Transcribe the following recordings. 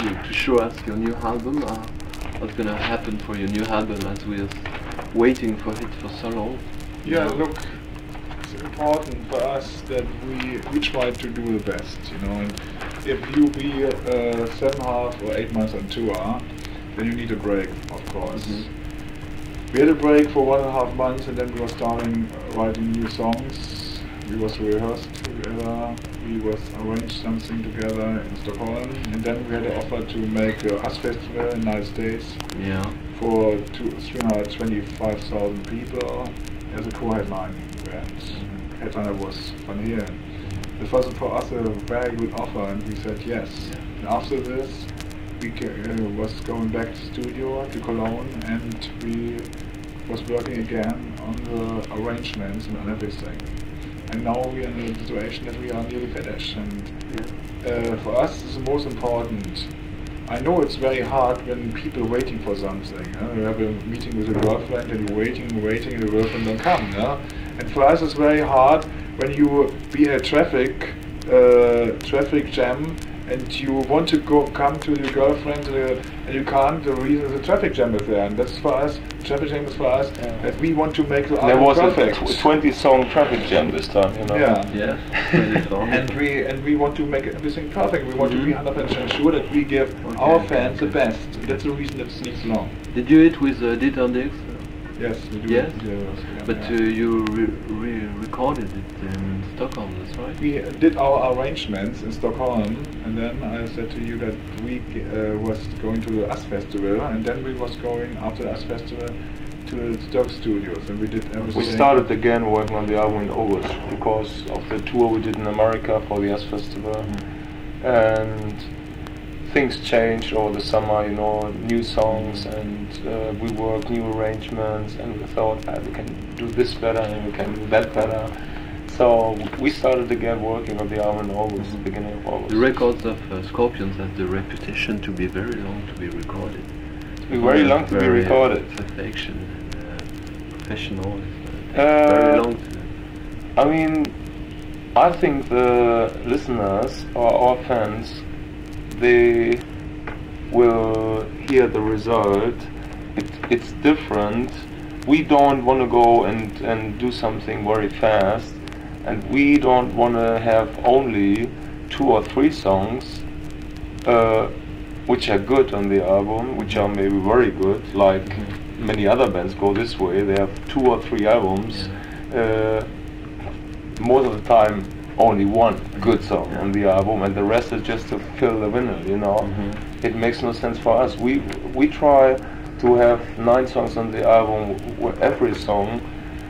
to show us your new album? What's gonna happen for your new album as we're waiting for it for so long? Yeah, look, it's important for us that we try to do the best, you know. And if you be 7.5 or 8 months on tour, then you need a break, of course. We had a break for 1.5 months, and then we were starting writing new songs. We was rehearsed together. We was arranged something together in Stockholm, and then we had an offer to make a US festival in the United States for 325,000 people as a co-headlining event. Headliner was Van Halen. This was for us a very good offer, and we said yes. And after this, we was going back to studio to Cologne, and we was working again on the arrangements and on everything. And now we are in a situation that we are nearly finished. And for us, it's the most important. I know it's very hard when people waiting for something. You have a meeting with a girlfriend and you're waiting, and the girlfriend don't come. And for us, it's very hard when you be in a traffic jam and you want to come to your girlfriend and you can't. The reason the traffic jam is there, and that's for us. Traffic jam is for us that we want to make the album. There was perfect. a 20-song traffic jam this time, you know. Yeah. and we want to make everything perfect. We want to be 100% sure that we give our fans the best. That's the reason that it sneaks along. Did you do it with Dieter Dix? Yes, we do. Yes, It, but you recorded it in Stockholm, that's right? We did our arrangements in Stockholm, and then I said to you that we was going to the US Festival, and then we was going after the US Festival to the Stock Studios, and we did everything. We started again working on the album in August because of the tour we did in America for the US Festival, and things changed over the summer, you know, new songs, and we worked new arrangements, and we thought we can do this better and we can do that better. So we started again working on the album in August, beginning of August. The records of Scorpions have the reputation to be very long to be recorded. Very long to be recorded. Perfection and professional. Very long. I mean, I think the listeners or our fans, they will hear the result. It's different. We don't want to go and do something very fast, and we don't want to have only 2 or 3 songs which are good on the album, which are maybe very good, like many other bands go this way. They have 2 or 3 albums, most of the time only 1 good song on the album, and the rest is just to fill the vinyl, you know. It makes no sense for us. We try to have 9 songs on the album, where every song,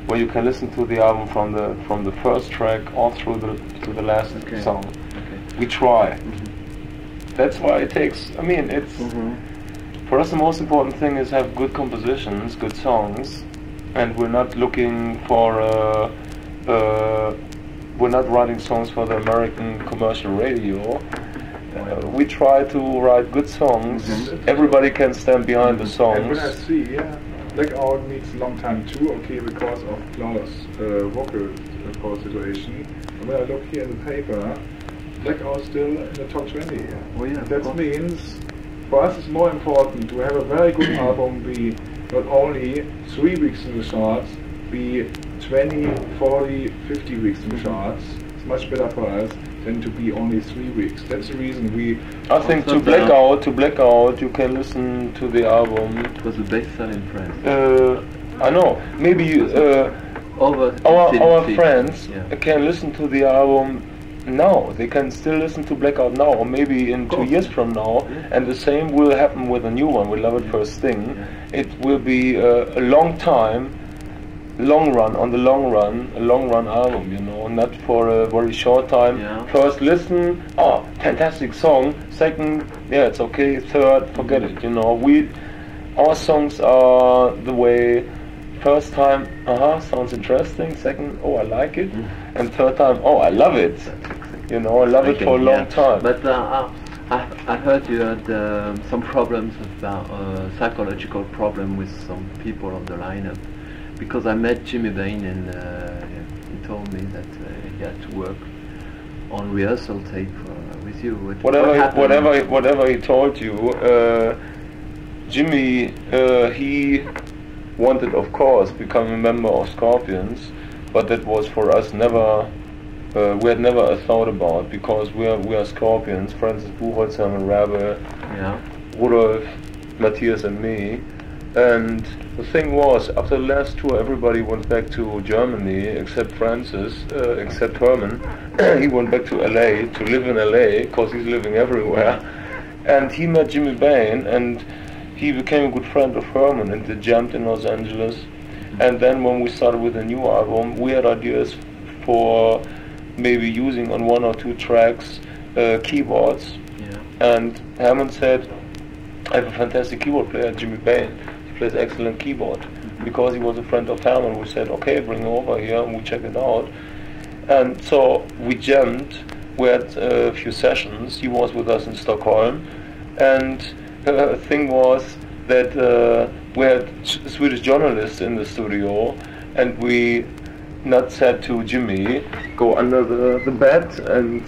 where you can listen to the album from the first track all through to the last song. We try. That's why it takes. I mean, it's for us the most important thing is have good compositions, good songs, and we're not looking for. We're not writing songs for the American commercial radio. We try to write good songs. Everybody can stand behind the songs. And when I see, Blackout needs a long time too, okay, because of Klaus' vocal situation. And when I look here in the paper, Blackout still in the top 20. That means for us it's more important to have a very good album, be not only 3 weeks in the charts, be 20, 40, 50 weeks in the charts. It's much better for us than to be only 3 weeks. That's the reason we. I think to Blackout, you can listen to the album. It was the bestseller in France. I know. Maybe our friends can listen to the album now. They can still listen to Blackout now, or maybe in 2 years from now. And the same will happen with a new one, with Love at First Sting. It will be a long time. Long run album, you know, not for a very short time. First listen, fantastic song. Second, it's okay. Third, forget it, you know. Our songs are the way. First time, sounds interesting. Second, I like it. And third time, I love it. You know, I love it for a long time. But I heard you had some problems about psychological problem with some people on the lineup. Because I met Jimmy Bain and he told me that he had to work on rehearsal tape with you? What happened? Whatever he told you, Jimmy, he wanted, of course, become a member of Scorpions, but that was for us never. We had never a thought about, because we are Scorpions. Francis Buchholz, Hermann Rabe, Rudolf, Matthias, and me. And the thing was, after the last tour, everybody went back to Germany except Francis, except Herman. He went back to LA to live in LA, because he's living everywhere. And he met Jimmy Bain, and he became a good friend of Herman, and they jammed in Los Angeles. And then when we started with a new album, we had ideas for maybe using on 1 or 2 tracks keyboards. And Herman said, I have a fantastic keyboard player, Jimmy Bain. He plays excellent keyboard. Because he was a friend of Herman, we said, okay, bring him over here, and we check it out. And so we jammed. We had a few sessions. He was with us in Stockholm, and the thing was that we had Swedish journalists in the studio, and we not said to Jimmy, go under the bed and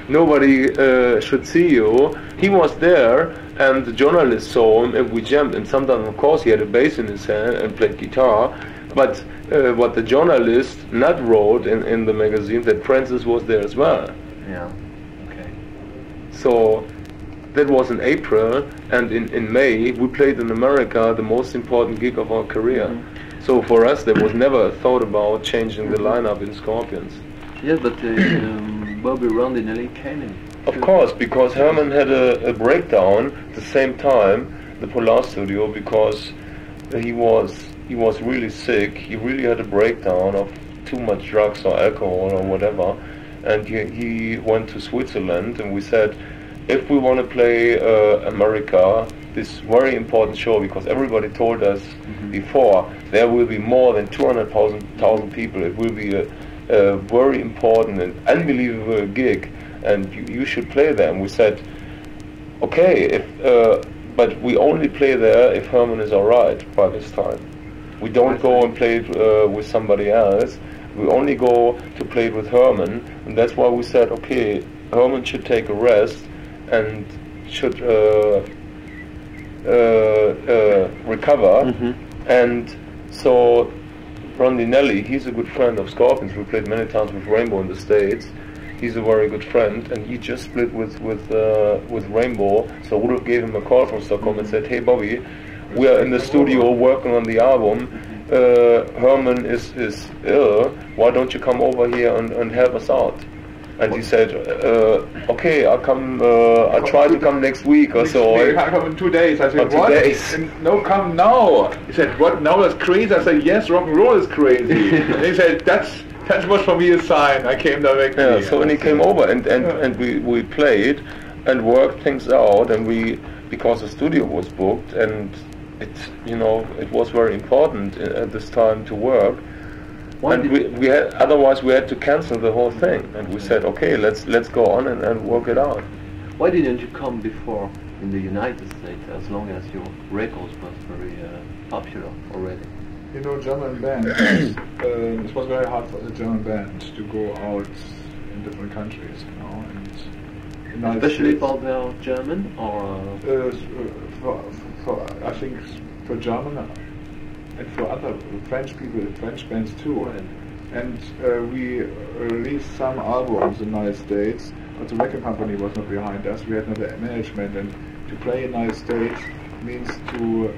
nobody should see you. He was there, and the journalist saw him, and we jammed. And sometimes, of course, he had a bass in his hand and played guitar. But what the journalist not wrote in the magazine, that Francis was there as well. Yeah. Okay. So that was in April, and in May we played in America, the most important gig of our career. So for us, there was never a thought about changing the lineup in Scorpions. Yes, but Bobby Rondinelli came in. Of course, because Herman had a breakdown at the same time, the Polar Studio, because he was really sick. He really had a breakdown of too much drugs or alcohol or whatever, and he went to Switzerland, and we said, if we want to play America, this very important show, because everybody told us before there will be more than 200,000 people. It will be a very important and unbelievable gig, and you should play there. And we said, okay, but we only play there if Herman is alright by this time. We don't go and play it with somebody else. We only go to play it with Herman, and that's why we said, okay, Herman should take a rest and should recover. And so Rondinelli, he's a good friend of Scorpions. We played many times with Rainbow in the States. He's a very good friend, and he just split with Rainbow. So Rudolf gave him a call from Stockholm and said, hey Bobby, we are in the studio working on the album. Herman is ill. Why don't you come over here and help us out? And he said, okay, I'll come, I'll try to come next week or so. I come in 2 days. I said, what? 2 days. No, come now. He said, what, now that's crazy? I said, yes, rock and roll is crazy. And he said, that was for me a sign. I came directly. Yeah, so when he came over and we played and worked things out, and because the studio was booked, and it was very important at this time to work. And we had, otherwise we had to cancel the whole thing, and we said, okay, let's go on and work it out. Why didn't you come before in the United States, as long as your records was very popular already? You know, German bands, it was very hard for the German band to go out in different countries, and especially for their German, or for I think for German. And for other French people, French bands too. Right. And we released some albums in the United States, but the record company was not behind us. We had no management, and to play in the United States means to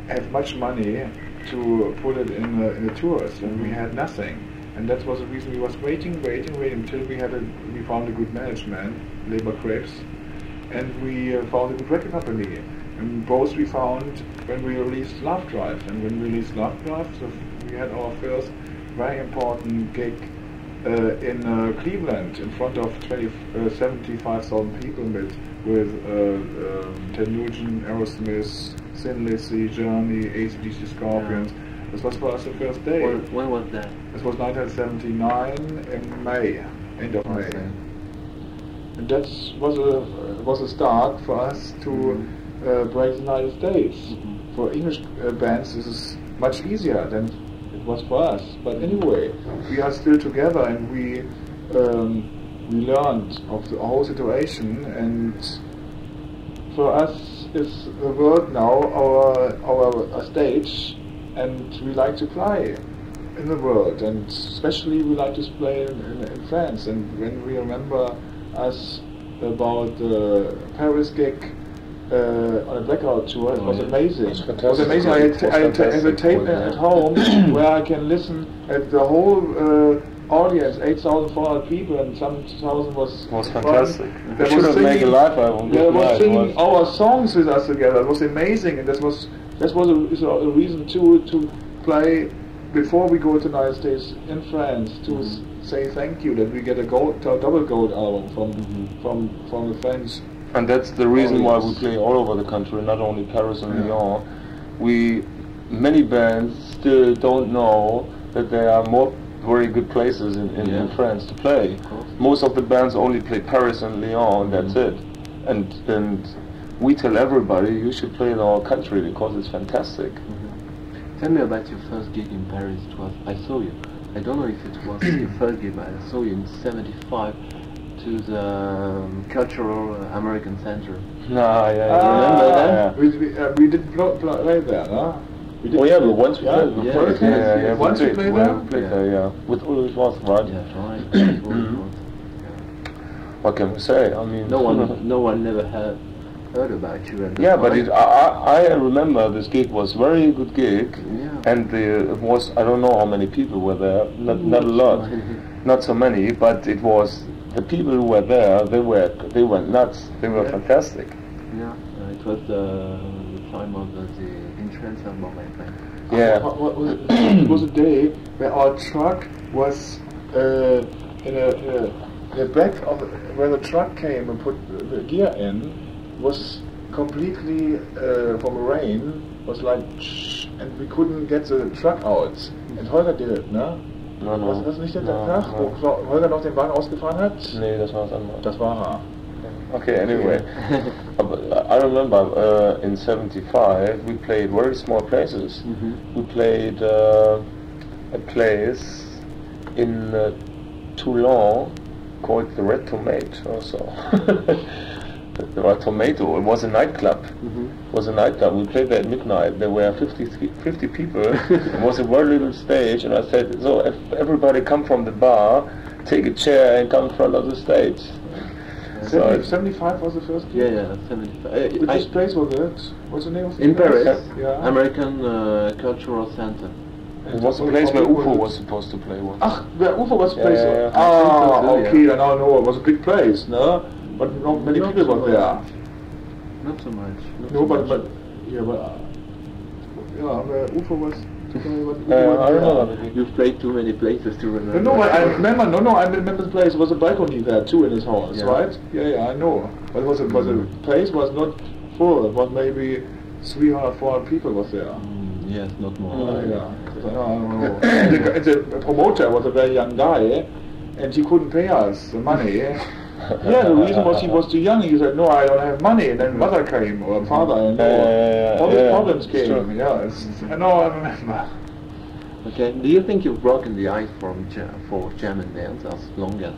have much money to put it in the tours, and we had nothing. And that was the reason we was waiting until we found a good management, Labor Crepes, and we found a good record company. And both we found when we released Love Drive. And when we released Love Drive, so we had our first very important gig in Cleveland in front of 75,000 people with Ted Nugent, Aerosmith, Thin Lizzy, Journey, AC/DC, Scorpions. Yeah. This was for us the first day. When was that? This was 1979 in May, end of May. And that was a start for us to break the United States. For English bands, this is much easier than it was for us. But anyway, we are still together, and we we learned of the whole situation, and for us is the world now our stage, and we like to play in the world, and especially we like to play in France. And when we remember us about the Paris gig on a Blackout tour, it was amazing. It was amazing. I have a tape at home where I can listen at the whole audience, 8,400 people, and some thousand was fantastic. They should have made a live album. They were singing our songs with us together. It was amazing, and that was a reason to play before we go to the United States in France to say thank you that we get a double gold album from the French. And that's the reason why we play all over the country, not only Paris and Lyon. Many bands still don't know that there are more very good places in France to play. Most of the bands only play Paris and Lyon, and that's it. And we tell everybody you should play in our country because it's fantastic. Tell me about your first gig in Paris. I saw you. I don't know if it was your first gig, but I saw you in '75 to the Cultural American Center. Remember that? We didn't play there, huh? But once we played. Once we played there? We played there, with Ulrich Roth, right? Yeah, right. What can we say? I mean, no one never heard about you. But I remember this gig was very good gig, and it was, I don't know how many people were there, not a lot, not so many, but it was, the people who were there, they went nuts, they were fantastic. Yeah, it was the time of the insurance album, I think. Yeah. It was a day where our truck was in the back of where the truck came and put the gear in, was completely from rain, was like shh, and we couldn't get the truck out. And Holger did it, ne? No. Was das nicht der Tag, wo Holger noch den Wagen ausgefahren hat? Nee, das war was anderes. Das war er. Okay, anyway. I remember in '75 we played very small places. We played a place in Toulon called the Red Tomato also. The Red Tomato. It was a nightclub. It was a nightclub. We played there at midnight. There were 50 people. It was a very little stage, and I said, so if everybody come from the bar, take a chair and come in front of the stage. 75 was the first gig? Yeah, 75. Which place was it? What's the name of it? In Paris, yeah. American Cultural Center. It was a place where UFO was supposed to play once. Ach, where UFO was the place? Yeah. Okay, then I know. It was a big place, no? But not many people were there. Not so much. Where UFO was. I don't know. You've played too many places to remember. No, I remember. I remember the place. There was a balcony there too in his house, right? Yeah, I know. But it was a place was not full. It was maybe 300, 400 people was there. Yes, not more. I don't know. And the promoter was a very young guy, and he couldn't pay us the money. The reason was he was too young. He said, "No, I don't have money." And then mother came or father, and all these problems came. I remember. Okay. Do you think you've broken the ice for German bands as long as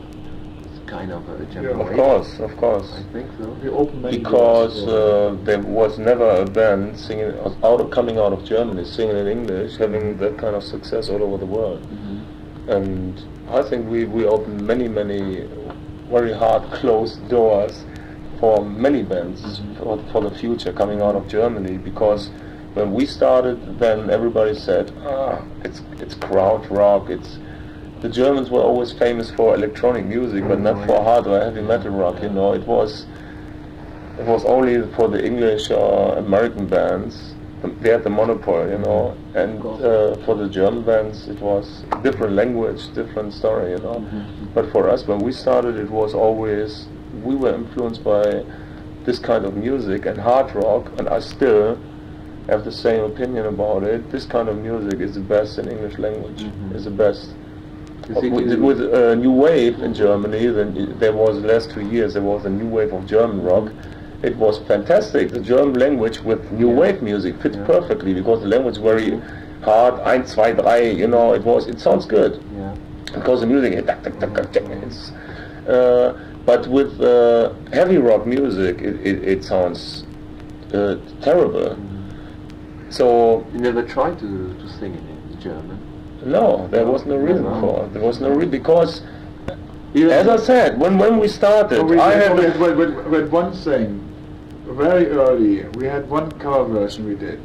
it's kind of a German Of course. I think so. We opened many because there was never a band singing coming out of Germany, singing in English, having that kind of success all over the world. And I think we opened many very hard closed doors for many bands for the future coming out of Germany, because when we started, then everybody said, it's crowd rock, the Germans were always famous for electronic music, but not for hard or heavy metal rock, you know. It was only for the English or American bands. They had the monopoly, you know, and for the German bands it was different language, different story, you know. But for us, when we started, it was always, we were influenced by this kind of music and hard rock, and I still have the same opinion about it. This kind of music is the best in English language, is the best. With New Wave in Germany, then there was the last 2 years, there was a new wave of German rock. It was fantastic. The German language with new wave music fits perfectly, because the language is very hard, 1, 2, 3, you know, it sounds good. because the music is but with heavy rock music it sounds terrible. So you never tried to sing it in German? no, there was no reason for it. There was no reason because, Even as I said, when we started, we I had had one thing very early. We had one cover version we did.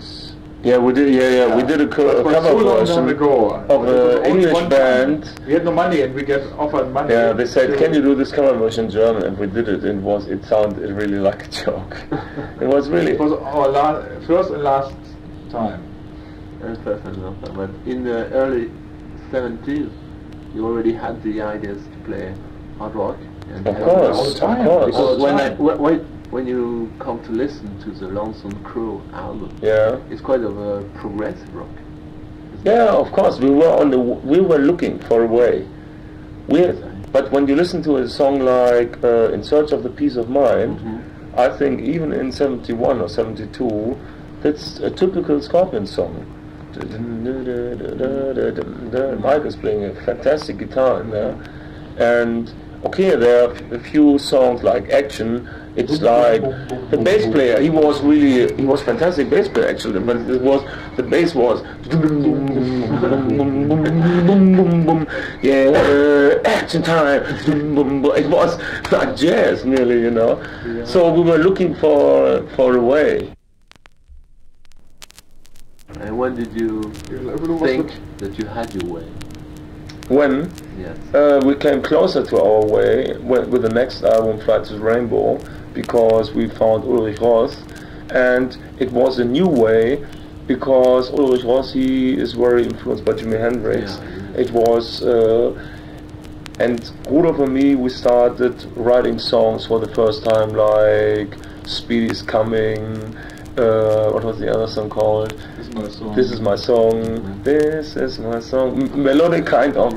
we did we did a cover version of an English band. We had no money and we get offered money. Yeah, they said, "Can you do this cover version in German?" And we did it. It sounded really like a joke. It was really. It was our first and last time. But in the early 70s, you already had the ideas to play hard rock. And Of course. Because when you come to listen to the Lonesome Crow album, Yeah. it's quite of a progressive rock. Yeah, of course. We were looking for a way. But when you listen to a song like "In Search of the Peace of Mind," I think even in '71 or '72, that's a typical Scorpion song. Mike is playing a fantastic guitar in there, and okay, there are a few songs like "Action." It's like the bass player. He was fantastic bass player actually, but the bass was yeah, action time. It was like jazz nearly, you know. Yeah. So we were looking for a way. And when did you think that you had your way? When Yes. we came closer to our way with the next album, Flight to the Rainbow, because we found Ulrich Roth, and it was a new way because Ulrich Roth, he is very influenced by Jimi Hendrix. Yeah. It was, and Rudolf and me, we started writing songs for the first time, like Speedy's Coming. What was the other song called? This is my song. This is my song. Melodic kind of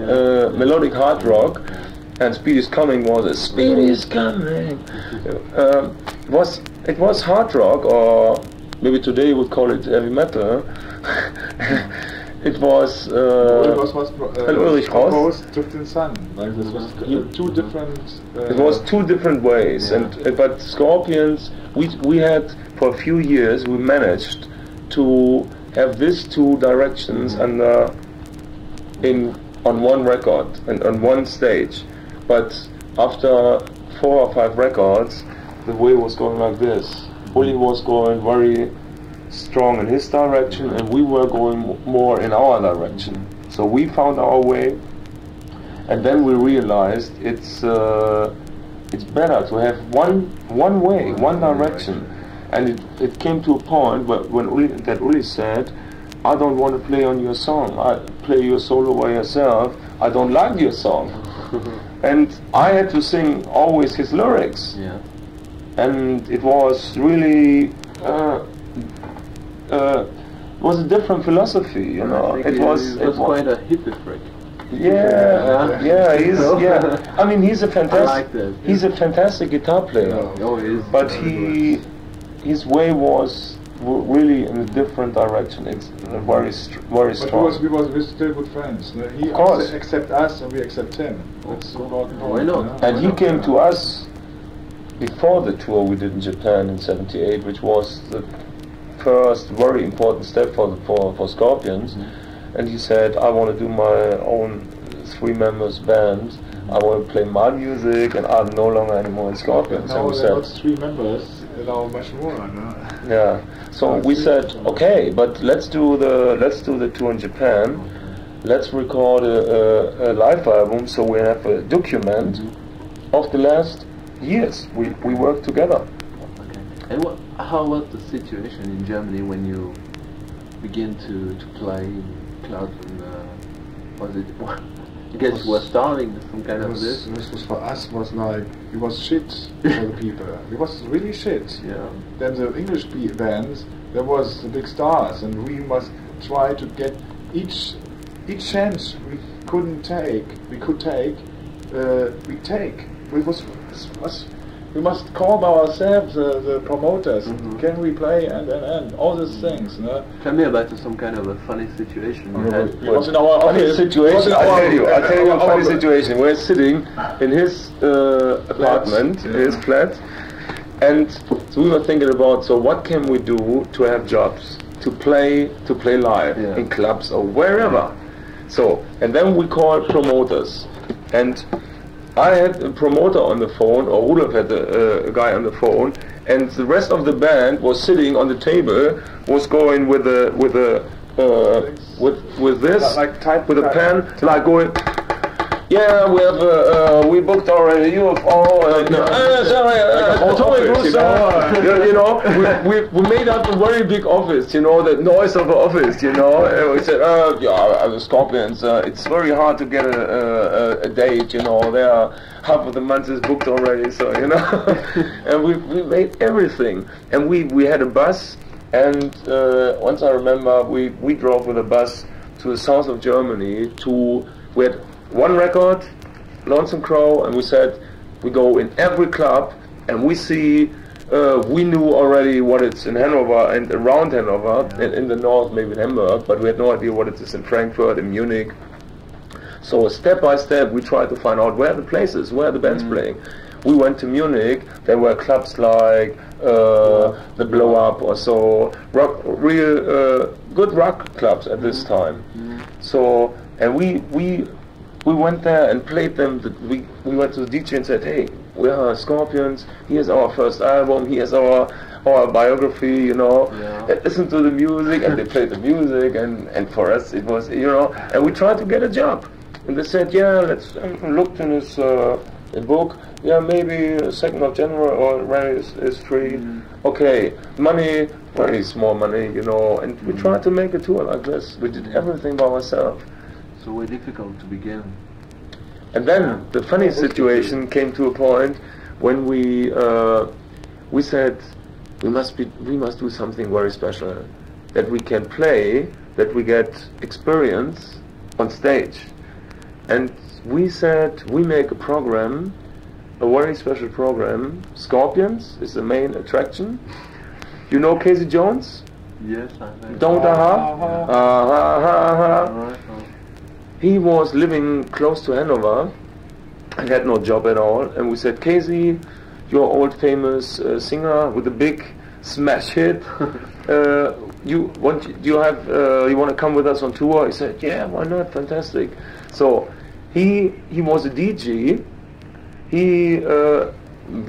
melodic hard rock, and Speedy's Coming was a Speedy's Coming. It was hard rock, or maybe today you would call it heavy metal. It was Ulrich Roth. Drift in Sun. Like this was two different. It was two different ways, Yeah. and but Scorpions, we had for a few years we managed to have these two directions under on one record and on one stage, but after 4 or 5 records, the way was going like this. Uli was going very strong in his direction, and we were going more in our direction. So we found our way, and then we realized it's better to have one way, one direction. And it came to a point when Uli said, "I don't want to play on your song. I play your solo by yourself. I don't like your song." And I had to sing always his lyrics. Yeah. And it was really was a different philosophy, you know. It was quite a hippie freak. Yeah. I mean, he's a fantastic. I like that. He's a fantastic guitar player. Oh, he is. But his way was really in a different direction. It's very strong. But we're still good friends. He Of course. accepts us and we accept him. That's important. Why not? And he came to us before the tour we did in Japan in '78, which was the first very important step for Scorpions. And he said, "I want to do my own 3 members band. I want to play my music, and I'm no longer anymore in Scorpions." Now And we there are said, 3 members, now much more. No? yeah. So we said, okay, but let's do the tour in Japan. Let's record a live album, so we have a document of the last years we worked together. Okay. And how was the situation in Germany when you begin to play clubs and was it? I guess you were starting some kind of this. This was for us was like it was shit for the people. It was really shit. Yeah. Then the English bands, there was the big stars, and we must try to get each chance we couldn't take. We could take. We take. It was we must call ourselves the promoters. Can we play and all these things? No? Tell me about some kind of a funny situation you had. It was in our Funny office. situation. I'll tell you a funny our- situation. We're sitting in his apartment, in his flat, and so we were thinking about, so what can we do to have jobs, to play live in clubs or wherever. So, and then we called promoters, and I had a promoter on the phone, or Rudolf had a guy on the phone, and the rest of the band was sitting on the table, was going with this, Like type- with a pen, like going. Yeah, we have we booked already UFO. Sorry, Atomic Rooster. You know, we made up a very big office. You know, the noise of an office. You know, and we said, the Scorpions. It's very hard to get a date. You know, there are half of the month is booked already. So you know, and we made everything, and we had a bus, and once I remember, we drove with a bus to the south of Germany we had one record, Lonesome Crow, and we said we go in every club and we see. We knew already what it's in Hanover and around Hanover, and in the north, maybe in Hamburg, but we had no idea what it is in Frankfurt, in Munich. So step by step, we tried to find out where the places, where the band's playing. We went to Munich. There were clubs like the Blow Up or so, real good rock clubs at this time. So, and we went there and played them. We went to the DJ and said, hey, we are Scorpions. Here's our first album. Here's our biography. You know, listen to the music, and they played the music. And for us, it was, you know, and we tried to get a job. And they said, yeah, let's looked in his book. Yeah, maybe 2nd of January already is free. Okay, money, very small money, you know. And we tried to make a tour like this. We did everything by ourselves. So very difficult to begin. And then the funny situation came to a point when we said we must do something very special, that we can play, that we get experience on stage. And we said we make a program, a very special program. Scorpions is the main attraction. You know Casey Jones? Yes, I know. Don't He was living close to Hanover and had no job at all. And we said, Casey, your old famous singer with a big smash hit. You want to come with us on tour? He said, yeah, why not? Fantastic. So he was a DJ. We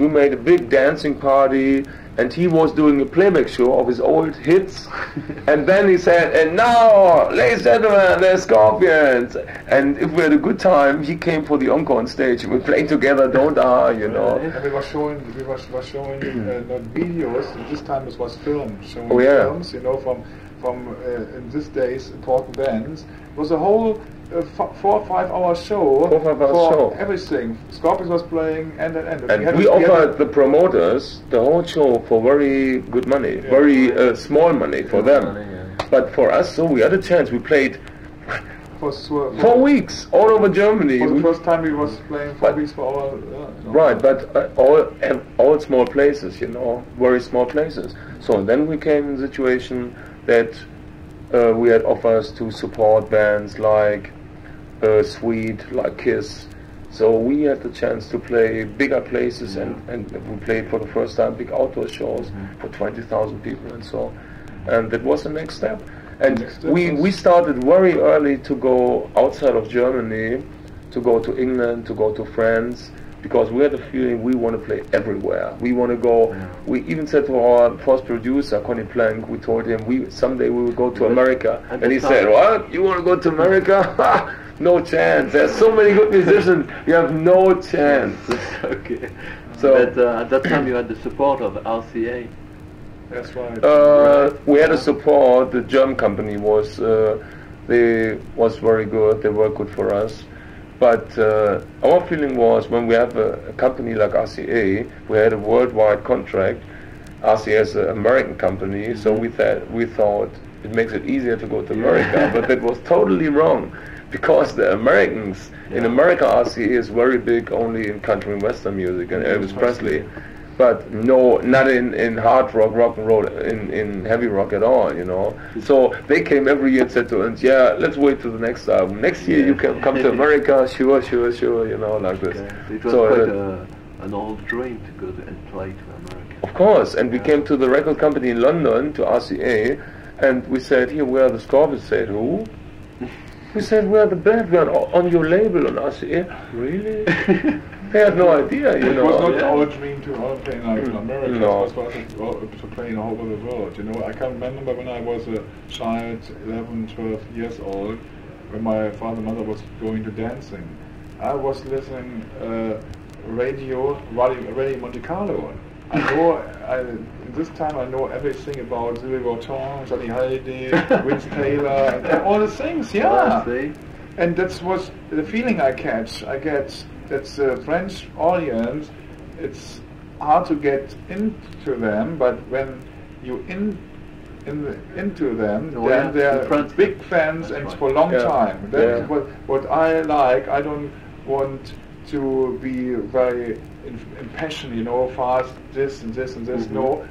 made a big dancing party, and he was doing a playback show of his old hits. And then he said, and now, ladies and gentlemen, the Scorpions. And if we had a good time, he came for the encore on stage. We played together, Don't you know. And we were showing not videos. This time it was film, showing films, you know, from in these days important bands. It was a whole 4 or 5 hour show for everything. Scorpions was playing and we offered the promoters the whole show for very good money, very small money for them. But for us, so we had a chance. We played for 4 weeks all over Germany. For the first time we was playing 4 weeks for our... Right, but all small places, you know, very small places. So then we came in a situation that we had offers to support bands like Sweet, like Kiss. So we had the chance to play bigger places, and we played for the first time big outdoor shows for 20,000 people and so. And that was the next step. And we started very early to go outside of Germany, to go to England, to go to France, because we had a feeling we want to play everywhere. We want to go. We even said to our first producer, Conny Plank, we told him someday we will go to America. And he said, what? You want to go to America? No chance. There's so many good musicians. You have no chance. Okay. So, but at that time you had the support of RCA. That's right. We had a support. The German company was very good. They were good for us. But our feeling was, when we have a company like RCA, we had a worldwide contract. RCA is an American company, so we thought it makes it easier to go to America. But that was totally wrong, because the Americans in America, RCA is very big only in country and western music, and Elvis Presley. but no, not in hard rock and roll, in heavy rock at all, you know. So they came every year and said to us, yeah, let's wait till the next album. Next year you can come to America, sure, you know, like this. Okay. It was So, quite an old dream to go and play to America. of course, and we came to the record company in London, to RCA, and we said, here, we are the Scorpions. Said, who? We said, we are the band, we are on your label on RCA. Really? They had no idea, you It know. was not our dream to all play in America. No. It was for us to play in all over the world. You know, I can remember when I was a child, 11, 12 years old, when my father and mother was going to dancing. I was listening Radio Monte Carlo. I know, this time I know everything about Sylvie Vartan, Johnny Hallyday, Vince Taylor, and all the things, yeah. And that was the feeling I get. That's a French audience. It's hard to get into them, but when you into them, then they're big fans and for a long time. That's what I like. I don't want to be very impassioned, you know, fast, this and this and this. No,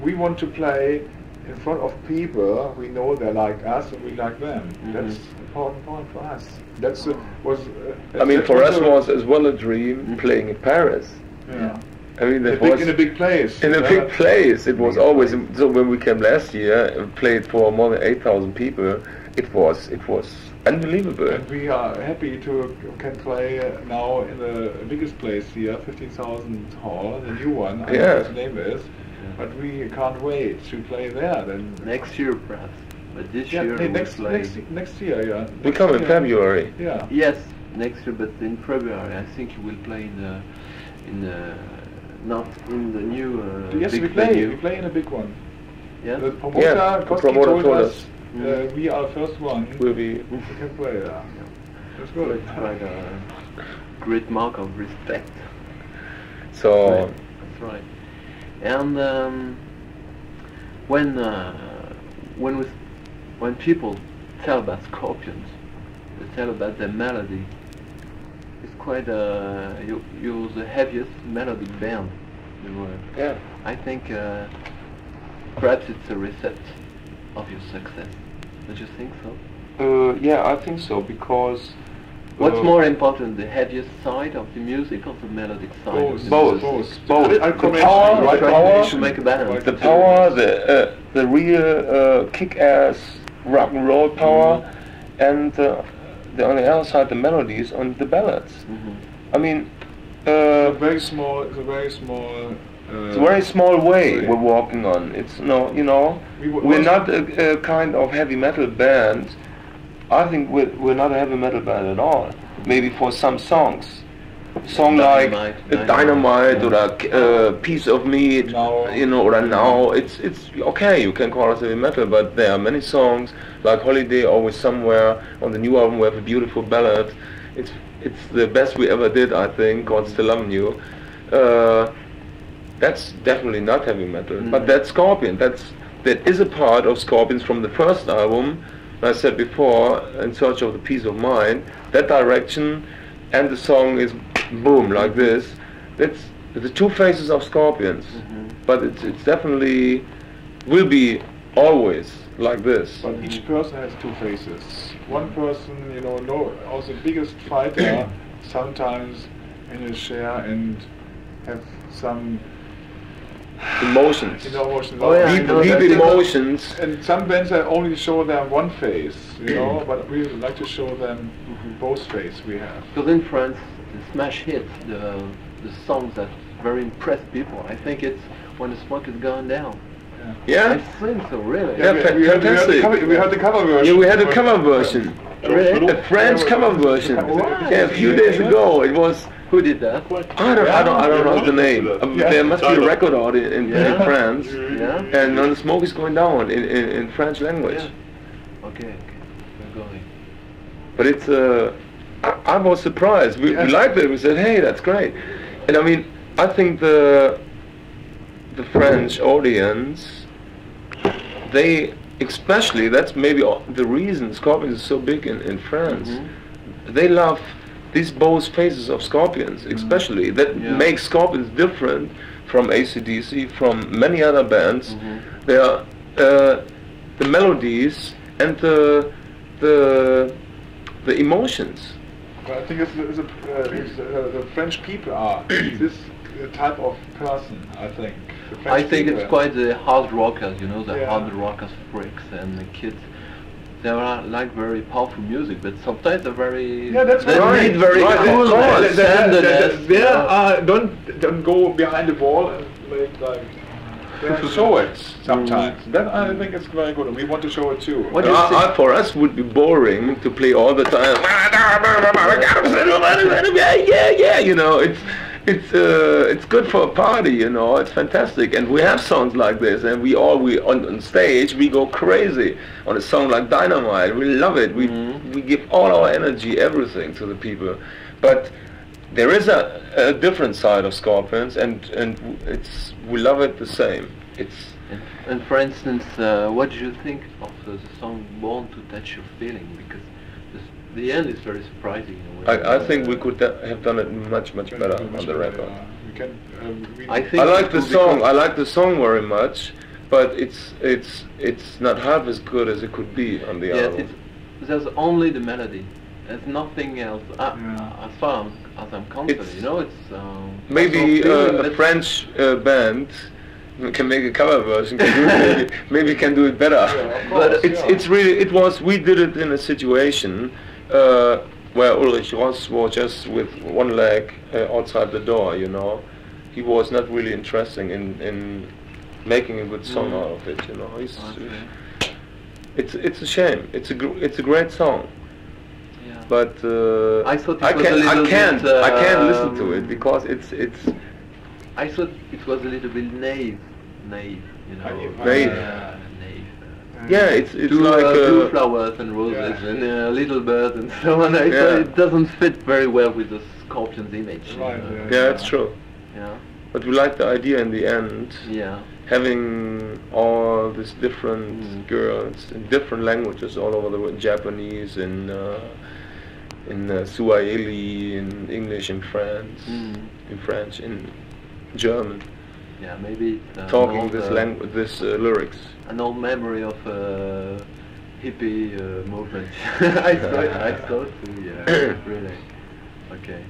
we want to play in front of people we know they like us and we like them. That's important point for us. That's I mean, for us was as well a dream playing in Paris. Yeah. I mean, that in a big place. In a big place. It was always, so when we came last year and played for more than 8,000 people, it was unbelievable. And we are happy to can play now in the biggest place here, 15,000 hall, the new one. I don't know what the name is. But we can't wait to play there. Then next year, perhaps. But this year next year, yeah. We come in February. Yeah. Yes, next year, but in February, I think you will play not in the new yes, big we play. venue. We play in a big one. Yeah. The promoter, Koski told us we are the first one. We can play there. That's good. It's quite a great mark of respect. So that's right. And when people tell about Scorpions, they tell about their melody. It's quite you're the heaviest melodic band in the world. Yeah. I think perhaps it's a recipe of your success. Don't you think so? Yeah, I think so, because what's more important, the heaviest side of the music or the melodic side? Both. The power to make a balance. The power, the real kick-ass rock and roll power, and on the other side the melodies and the ballads. I mean, it's a very small. it's a very small way we're walking on. It's we're not a kind of heavy metal band. I think we're not a heavy metal band at all. Maybe for some songs, like Dynamite or a Piece of Meat, or Now. It's okay. You can call us heavy metal, but there are many songs like Holiday, Always Somewhere. On the new album, we have a beautiful ballad. It's the best we ever did, I think. God Still Loving You. That's definitely not heavy metal, but that's Scorpion. That is a part of Scorpions from the first album. I said before, In Search of the Peace of Mind, that direction, and the song is boom like this. That's the two faces of Scorpions, but it's definitely will be always like this. But each person has two faces. One person, also biggest fighter, sometimes in his share and have some emotions. Deep emotions. And some bands only show them one face, but we would like to show them both faces we have. Because in France, the smash hit, the songs that very impress people. I think it's When the Smoke is Going Down. Yeah. I think so, really. Yeah, fantastic. We had the cover version. Yeah, we had a cover version. Really? A French cover version. Yeah, a few days ago. It was. Who did that? I don't know the name. There must be a record out in France. And When the Smoke is Going Down in French language. Okay. We're going. But it's I was surprised. We liked it. We said, hey, that's great. And I mean, I think the French audience, they especially, that's maybe the reason Scorpions is so big in France. They love these both phases of Scorpions, especially, that makes Scorpions different from AC/DC, from many other bands. They are the melodies and the emotions. But I think the French people are this type of person. I think. The French I think people it's quite the hard rockers, you know, the Yeah. hard rockers freaks and the kids. They are like very powerful music, but sometimes they're very. Yeah, that's they right. need very Right, cool that's right. tenderness. Don't go behind the wall and make like. Show it sometimes. That I think is very good, and we want to show it too. What do you think? For us, would be boring to play all the time. Yeah, you know, it's good for a party, you know. It's fantastic, and we have songs like this, and we on stage we go crazy on a song like Dynamite. We love it. We give all our energy, everything to the people, but. There is a different side of Scorpions, and we love it the same. And for instance, what do you think of the song "Born to Touch Your Feeling"? Because the end is very surprising. In a way. I think we could have done it much better on the record. We can. I think I like it the will song. become- I like the song very much, but it's not half as good as it could be on the Yes, album. there's only the melody. There's nothing else. As far as I'm concerned, you know, it's Maybe feeling a that- French band can make a cover version. Maybe can do it better. of course, It's really we did it in a situation where Ulrich Ross was just with one leg outside the door. You know, he was not really interested in making a good song out of it. You know, it's a shame. It's a great song. But I thought it was a little can't bit, listen to it because it's. I thought it was a little bit naive, you know. Naive. Naive. Yeah, it's Two, like two flowers and roses and a little bird and so on. I thought it doesn't fit very well with the Scorpions image. Right, you know. yeah, it's true. Yeah. But we like the idea in the end. Yeah. Having all these different girls in different languages all over the world, Japanese and in Swahili, in English, in France, in French, in German. Yeah, maybe it's talking this language, this lyrics. An old memory of hippie movement. I thought too. Yeah, really. Okay.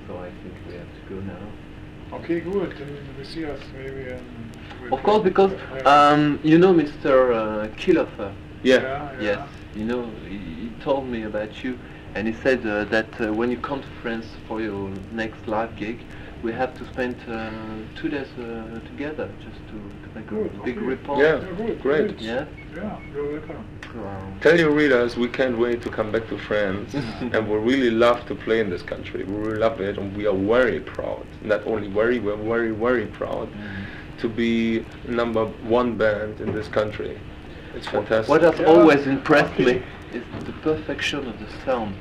So I think we have to go now. Okay, good. Then we see us maybe. Of course, because you know Mr. Kiloffer. Yeah. Yes. You know, he told me about you, and he said that when you come to France for your next live gig, we have to spend 2 days together just to make a big report. Yeah, good, great. Good. Yeah. Yeah, you're welcome. Tell your readers we can't wait to come back to France, and we really love to play in this country. We really love it, and we are very proud. Not only we're very proud to be #1 band in this country. It's fantastic. What has always impressed me is the perfection of the sound.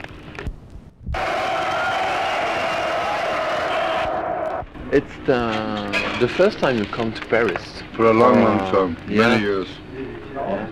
It's the first time you come to Paris. For a long time, Yeah. many years. Yeah.